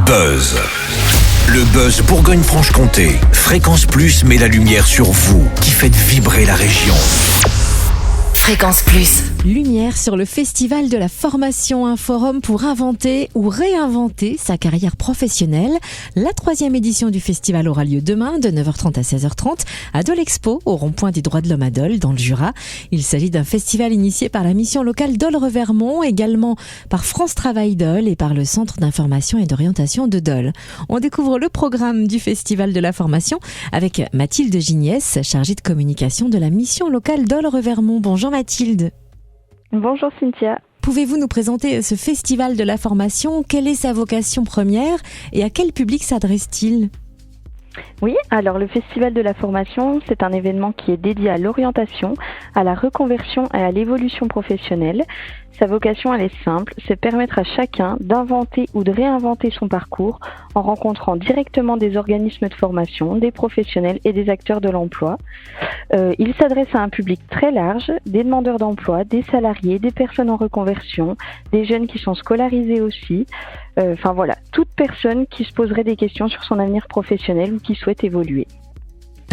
Buzz. Le Buzz Bourgogne-Franche-Comté. Fréquence Plus met la lumière sur vous qui faites vibrer la région. Fréquence Plus. Lumière sur le Festival de la formation, un forum pour inventer ou réinventer sa carrière professionnelle. La 3e édition du festival aura lieu demain de 9h30 à 16h30 à Dole Expo, au rond-point des droits de l'homme à Dole, dans le Jura. Il s'agit d'un festival initié par la mission locale Dole-Revermont, également par France Travail Dole et par le Centre d'information et d'orientation de Dole. On découvre le programme du festival de la formation avec Mathilde Gignès, chargée de communication de la mission locale Dole-Revermont. Bonjour Mathilde. Bonjour Cynthia. Pouvez-vous nous présenter ce festival de la formation ? Quelle est sa vocation première et à quel public s'adresse-t-il ? Oui, alors le Festival de la formation, c'est un événement qui est dédié à l'orientation, à la reconversion et à l'évolution professionnelle. Sa vocation, elle est simple, c'est permettre à chacun d'inventer ou de réinventer son parcours en rencontrant directement des organismes de formation, des professionnels et des acteurs de l'emploi. Il s'adresse à un public très large, des demandeurs d'emploi, des salariés, des personnes en reconversion, des jeunes qui sont scolarisés aussi. Toute personne qui se poserait des questions sur son avenir professionnel ou qui souhaite évoluer.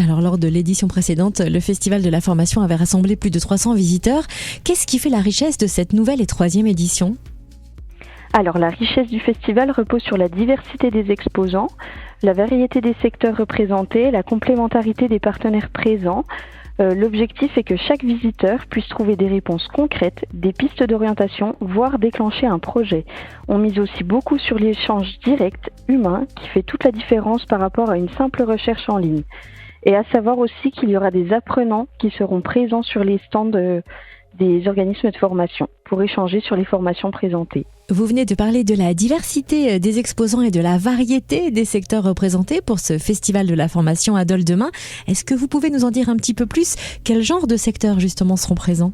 Alors, lors de l'édition précédente, le Festival de la formation avait rassemblé plus de 300 visiteurs. Qu'est-ce qui fait la richesse de cette nouvelle et 3e édition ? Alors, la richesse du festival repose sur la diversité des exposants, la variété des secteurs représentés, la complémentarité des partenaires présents. L'objectif est que chaque visiteur puisse trouver des réponses concrètes, des pistes d'orientation, voire déclencher un projet. On mise aussi beaucoup sur l'échange direct, humain, qui fait toute la différence par rapport à une simple recherche en ligne. Et à savoir aussi qu'il y aura des apprenants qui seront présents sur les stands des organismes de formation pour échanger sur les formations présentées. Vous venez de parler de la diversité des exposants et de la variété des secteurs représentés pour ce festival de la formation à Dole demain. Est-ce que vous pouvez nous en dire un petit peu plus ? Quel genre de secteurs justement seront présents ?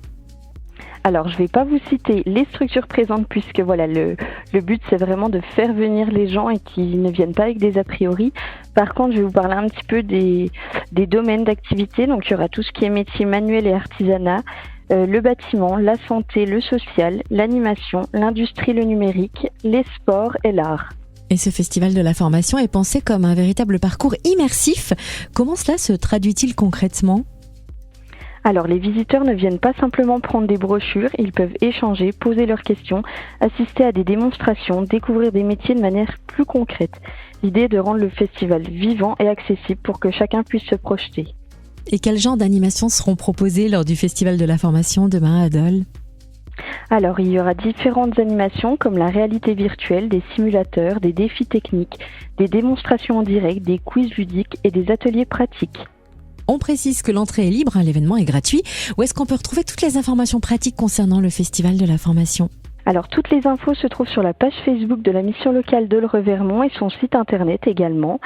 Alors, je ne vais pas vous citer les structures présentes puisque le but, c'est vraiment de faire venir les gens et qu'ils ne viennent pas avec des a priori. Par contre, je vais vous parler un petit peu des domaines d'activité. Donc, il y aura tout ce qui est métier manuel et artisanat, le bâtiment, la santé, le social, l'animation, l'industrie, le numérique, les sports et l'art. Et ce festival de la formation est pensé comme un véritable parcours immersif. Comment cela se traduit-il concrètement ? Alors, les visiteurs ne viennent pas simplement prendre des brochures, ils peuvent échanger, poser leurs questions, assister à des démonstrations, découvrir des métiers de manière plus concrète. L'idée est de rendre le festival vivant et accessible pour que chacun puisse se projeter. Et quel genre d'animations seront proposées lors du festival de la formation demain à Dole ? Alors, il y aura différentes animations comme la réalité virtuelle, des simulateurs, des défis techniques, des démonstrations en direct, des quiz ludiques et des ateliers pratiques. On précise que l'entrée est libre, l'événement est gratuit. Où est-ce qu'on peut retrouver toutes les informations pratiques concernant le festival de la formation ? Alors, toutes les infos se trouvent sur la page Facebook de la mission locale Dole-Revermont et son site internet également.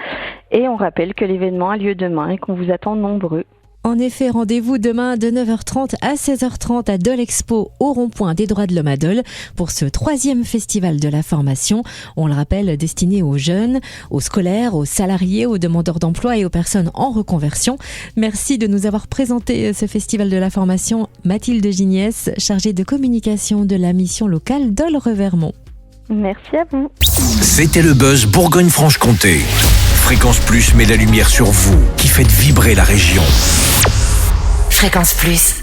Et on rappelle que l'événement a lieu demain et qu'on vous attend nombreux. En effet, rendez-vous demain de 9h30 à 16h30 à Dole Expo, au rond-point des droits de l'homme à Dole, pour ce 3e festival de la formation. On le rappelle, destiné aux jeunes, aux scolaires, aux salariés, aux demandeurs d'emploi et aux personnes en reconversion. Merci de nous avoir présenté ce festival de la formation. Mathilde Gignès, chargée de communication de la mission locale Dole-Revermont. Merci à vous. C'était le Buzz Bourgogne-Franche-Comté. Fréquence Plus met la lumière sur vous qui faites vibrer la région. Fréquence Plus.